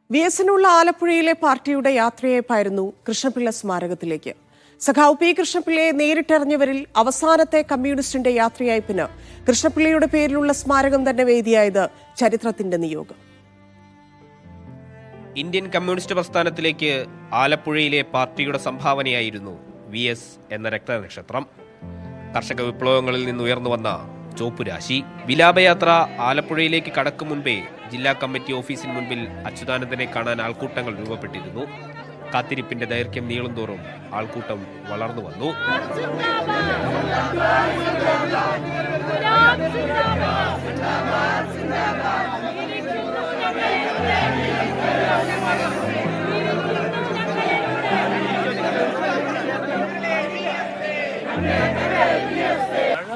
വിഎസിനുള്ള ആലപ്പുഴയിലെ പാർട്ടിയുടെ യാത്രയയപ്പായിരുന്നു കൃഷ്ണപിള്ള സ്മാരകത്തിലേക്ക്. സഖാവ് പി കൃഷ്ണപിള്ളയെ നേരിട്ടറിഞ്ഞവരിൽ അവസാനത്തെ കമ്മ്യൂണിസ്റ്റിന്റെ യാത്രയയപ്പിന് കൃഷ്ണപിള്ളയുടെ പേരിലുള്ള സ്മാരകം തന്നെ വേദിയായത് ചരിത്രത്തിന്റെ നിയോഗം. ഇന്ത്യൻ കമ്മ്യൂണിസ്റ്റ് പ്രസ്ഥാനത്തിലേക്ക് ആലപ്പുഴയിലെ പാർട്ടിയുടെ സംഭാവനയായിരുന്നു വിഎസ് എന്ന രക്തനക്ഷത്രം. കർഷക വിപ്ലവങ്ങളിൽ നിന്ന് ഉയർന്നു വന്ന ചോപ്പുരാശി. വിലാപയാത്ര ആലപ്പുഴയിലേക്ക് കടക്കും മുൻപേ ജില്ലാ കമ്മിറ്റി ഓഫീസിന് മുൻപിൽ അച്യുതാനന്ദനെ കാണാൻ ആൾക്കൂട്ടങ്ങൾ രൂപപ്പെട്ടിരുന്നു. കാത്തിരിപ്പിന്റെ ദൈർഘ്യം നീളുന്തോറും ആൾക്കൂട്ടം വളർന്നു വന്നു.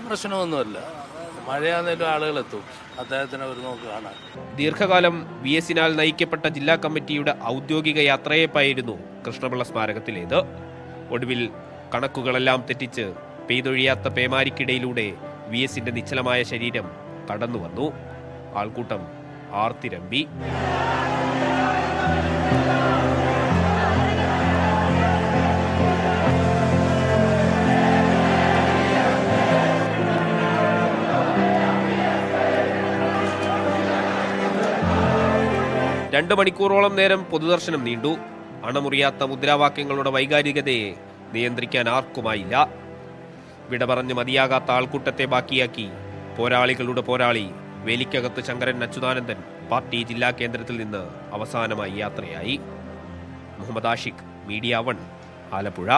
പ്രശ്നമൊന്നുമല്ല, മഴയാണെങ്കിലും ആളുകളെത്തും അദ്ദേഹത്തിന് ഒരു നോക്ക് കാണാൻ. ദീർഘകാലം വിഎസിനാൽ നയിക്കപ്പെട്ട ജില്ലാ കമ്മിറ്റിയുടെ ഔദ്യോഗിക യാത്രയയപ്പായിരുന്നു കൃഷ്ണപിള്ള സ്മാരകത്തിലേത്. ഒടുവിൽ കണക്കുകളെല്ലാം തെറ്റിച്ച് പെയ്തൊഴിയാത്ത പേമാരിക്കിടയിലൂടെ വിഎസിന്റെ നിശ്ചലമായ ശരീരം കടന്നു വന്നു. ആൾക്കൂട്ടം ആർത്തിരമ്പി. രണ്ട് മണിക്കൂറോളം നേരം പൊതുദർശനം നീണ്ടു. അണമുറിയാത്ത മുദ്രാവാക്യങ്ങളുടെ വൈകാരികതയെ നിയന്ത്രിക്കാൻ ആർക്കുമായില്ല. വിട പറഞ്ഞ് മതിയാകാത്ത ആൾക്കൂട്ടത്തെ ബാക്കിയാക്കി പോരാളികളുടെ പോരാളി വേലിക്കകത്ത് ശങ്കരൻ അച്യുതാനന്ദൻ പാർട്ടി ജില്ലാ കേന്ദ്രത്തിൽ നിന്ന് അവസാനമായി യാത്രയായി. മുഹമ്മദ് ആഷിഖ്, മീഡിയ 1, ആലപ്പുഴ.